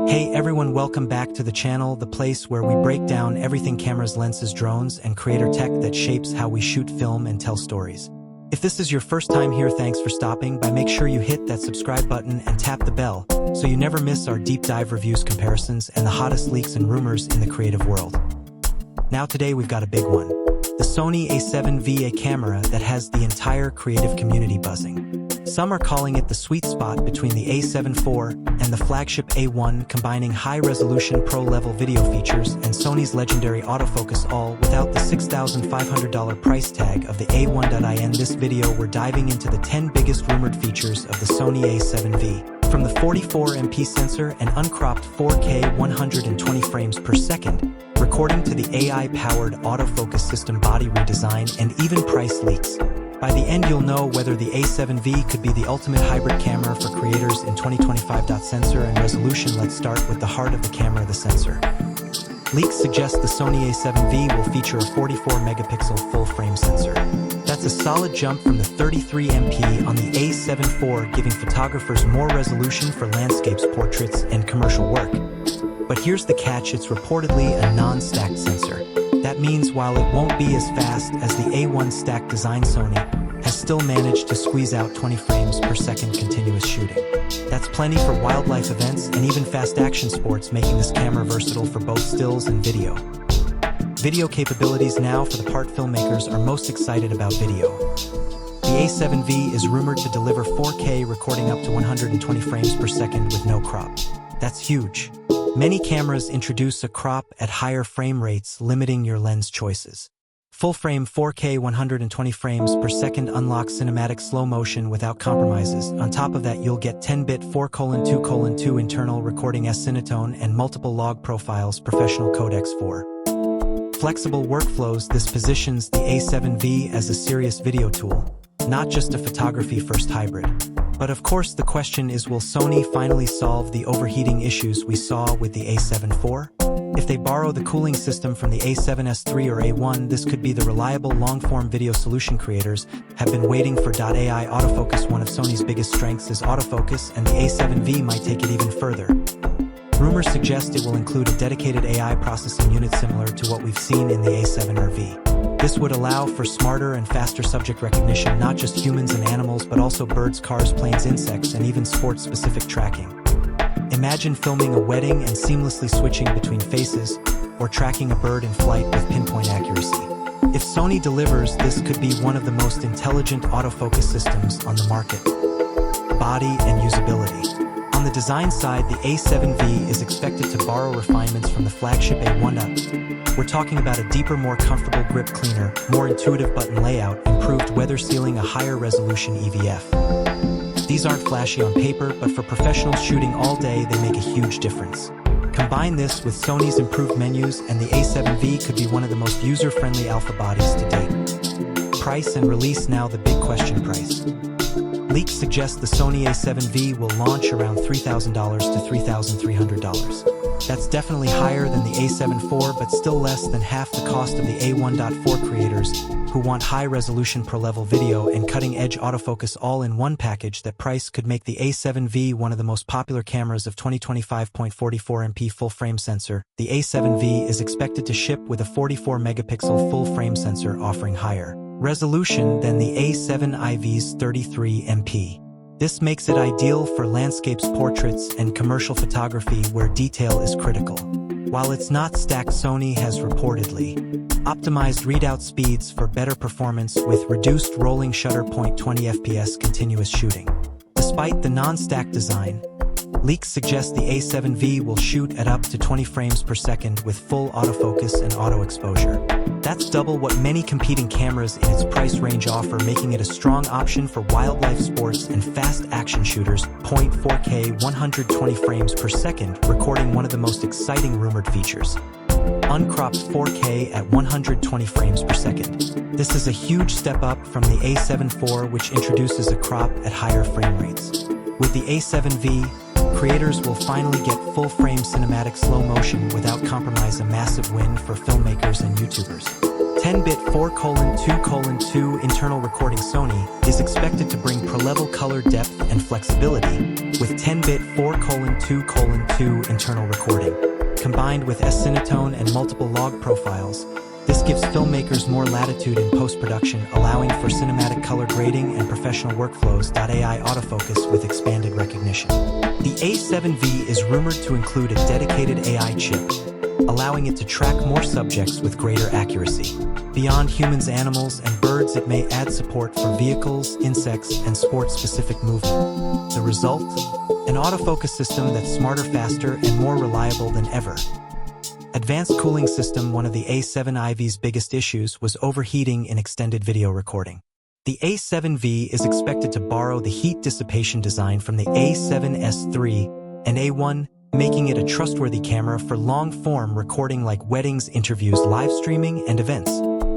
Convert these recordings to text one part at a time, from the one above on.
Hey everyone, welcome back to the channel, the place where we break down everything cameras, lenses, drones, and creator tech that shapes how we shoot film and tell stories. If this is your first time here, thanks for stopping by. Make sure you hit that subscribe button and tap the bell so you never miss our deep dive reviews, comparisons, and the hottest leaks and rumors in the creative world. Now today we've got a big one. The Sony A7V, a camera that has the entire creative community buzzing. Some are calling it the sweet spot between the A7 IV and the flagship A1, combining high-resolution pro-level video features and Sony's legendary autofocus, all without the $6,500 price tag of the A1. In this video, we're diving into the 10 biggest rumored features of the Sony A7V. From the 44MP sensor and uncropped 4K 120 frames per second, recording to the AI-powered autofocus system, body redesign, and even price leaks. By the end, you'll know whether the A7V could be the ultimate hybrid camera for creators in 2025. Sensor and resolution. Let's start with the heart of the camera, the sensor. Leaks suggest the Sony A7V will feature a 44-megapixel full-frame sensor. That's a solid jump from the 33MP on the A7 IV, giving photographers more resolution for landscapes, portraits, and commercial work. But here's the catch: it's reportedly a non-stacked sensor. That means while it won't be as fast as the A1 stacked design, Sony has still managed to squeeze out 20 frames per second continuous shooting. That's plenty for wildlife events and even fast action sports, making this camera versatile for both stills and video. Video capabilities. Now for the part filmmakers are most excited about video. The A7V is rumored to deliver 4K recording up to 120 frames per second with no crop. That's huge. Many cameras introduce a crop at higher frame rates, limiting your lens choices. Full-frame 4K 120 frames per second unlocks cinematic slow motion without compromises. On top of that, you'll get 10-bit 4:2:2 internal recording S-Cinetone and multiple log profiles, professional codecs for flexible workflows. This positions the A7V as a serious video tool, not just a photography-first hybrid. But of course, the question is, will Sony finally solve the overheating issues we saw with the A7 IV? If they borrow the cooling system from the A7S III or A1, this could be the reliable long-form video solution creators have been waiting for. AI autofocus. One of Sony's biggest strengths is autofocus, and the A7V might take it even further. Rumors suggest it will include a dedicated AI processing unit similar to what we've seen in the A7RV. This would allow for smarter and faster subject recognition, not just humans and animals, but also birds, cars, planes, insects, and even sports-specific tracking. Imagine filming a wedding and seamlessly switching between faces, or tracking a bird in flight with pinpoint accuracy. If Sony delivers, this could be one of the most intelligent autofocus systems on the market. Body and usability. On the design side, the A7V is expected to borrow refinements from the flagship A1. We're talking about a deeper, more comfortable grip, cleaner, more intuitive button layout, improved weather sealing, a higher resolution EVF. These aren't flashy on paper, but for professionals shooting all day, they make a huge difference. Combine this with Sony's improved menus, and the A7V could be one of the most user-friendly alpha bodies to date. Price and release. Now the big question: price. Leaks suggest the Sony A7V will launch around $3,000 to $3,300. That's definitely higher than the A7 IV, but still less than half the cost of the A1.4. Creators who want high-resolution pro-level video and cutting-edge autofocus all in one package, that price could make the A7V one of the most popular cameras of 2025. 44MP full-frame sensor. The A7V is expected to ship with a 44-megapixel full-frame sensor, offering higher resolution than the A7IV's 33MP. This makes it ideal for landscapes, portraits, and commercial photography where detail is critical. While it's not stacked, Sony has reportedly optimized readout speeds for better performance with reduced rolling shutter point, 20 FPS continuous shooting. Despite the non-stacked design, leaks suggest the A7V will shoot at up to 20 frames per second with full autofocus and auto exposure. That's double what many competing cameras in its price range offer, making it a strong option for wildlife sports and fast action shooters. 4K 120 frames per second, recording. One of the most exciting rumored features: uncropped 4K at 120 frames per second. This is a huge step up from the A7 IV, which introduces a crop at higher frame rates. With the A7V, creators will finally get full-frame cinematic slow motion without compromise, a massive win for filmmakers and YouTubers. 10-bit 4:2:2 internal recording. Sony is expected to bring pro-level color depth and flexibility with 10-bit 4:2:2 internal recording. Combined with S-Cinetone and multiple log profiles, this gives filmmakers more latitude in post-production, allowing for cinematic color grading and professional workflows. AI autofocus with expanded recognition. The A7V is rumored to include a dedicated AI chip, allowing it to track more subjects with greater accuracy. Beyond humans, animals, and birds, it may add support for vehicles, insects, and sport-specific movement. The result? An autofocus system that's smarter, faster, and more reliable than ever. Advanced cooling system. One of the A7V's biggest issues was overheating in extended video recording. The A7V is expected to borrow the heat dissipation design from the A7S3 and A1, making it a trustworthy camera for long-form recording like weddings, interviews, live streaming, and events.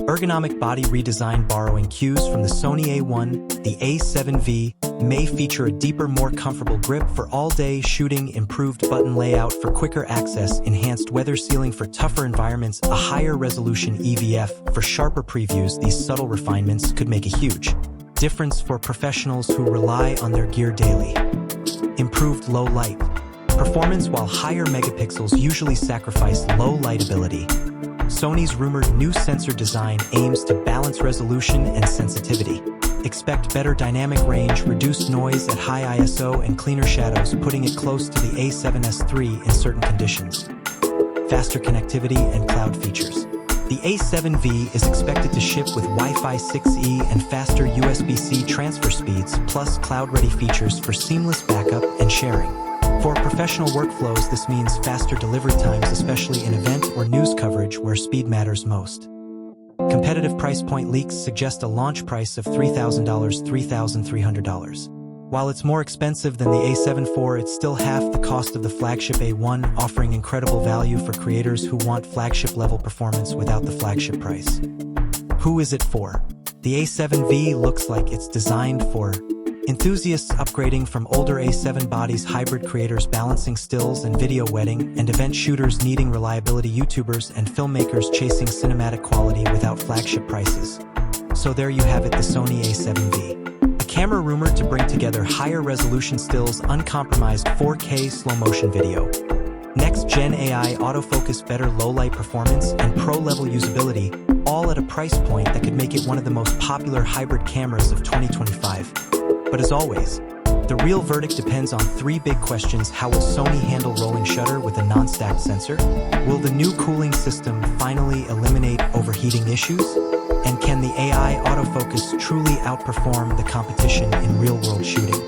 Ergonomic body redesign. Borrowing cues from the Sony A1, the A7V may feature a deeper, more comfortable grip for all-day shooting, improved button layout for quicker access, enhanced weather sealing for tougher environments, a higher resolution EVF for sharper previews. These subtle refinements could make a huge difference for professionals who rely on their gear daily. Improved low light performance. While higher megapixels usually sacrifice low light ability, Sony's rumored new sensor design aims to balance resolution and sensitivity. Expect better dynamic range, reduced noise at high ISO, and cleaner shadows, putting it close to the A7S3 in certain conditions. Faster connectivity and cloud features. The A7V is expected to ship with Wi-Fi 6E and faster USB-C transfer speeds, plus cloud-ready features for seamless backup and sharing. For professional workflows, this means faster delivery times, especially in event or news coverage where speed matters most. Competitive price point. Leaks suggest a launch price of $3,000, $3,300. While it's more expensive than the A7 IV, it's still half the cost of the flagship A1, offering incredible value for creators who want flagship-level performance without the flagship price. Who is it for? The A7V looks like it's designed for enthusiasts upgrading from older A7 bodies, hybrid creators balancing stills and video, wedding and event shooters needing reliability, YouTubers and filmmakers chasing cinematic quality without flagship prices. So there you have it, the Sony A7V. A camera rumored to bring together higher resolution stills, uncompromised 4K slow-motion video, next-gen AI autofocus, better low-light performance, and pro-level usability, all at a price point that could make it one of the most popular hybrid cameras of 2025. But as always, the real verdict depends on three big questions. How will Sony handle rolling shutter with a non-stacked sensor? Will the new cooling system finally eliminate overheating issues? And can the AI autofocus truly outperform the competition in real-world shooting?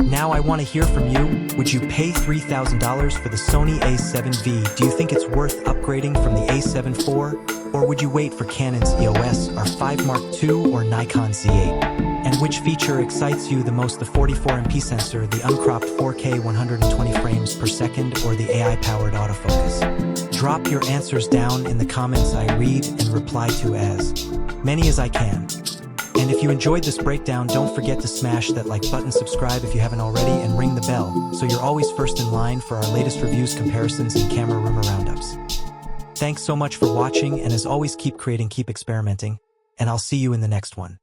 Now I want to hear from you. Would you pay $3,000 for the Sony A7V? Do you think it's worth upgrading from the A7 IV? Or would you wait for Canon's EOS R5 Mark II or Nikon Z8? And which feature excites you the most, the 44MP sensor, the uncropped 4K 120 frames per second, or the AI-powered autofocus? Drop your answers down in the comments. I read and reply to as many as I can. And if you enjoyed this breakdown, don't forget to smash that like button, subscribe if you haven't already, and ring the bell so you're always first in line for our latest reviews, comparisons, and camera rumor roundups. Thanks so much for watching, and as always, keep creating, keep experimenting, and I'll see you in the next one.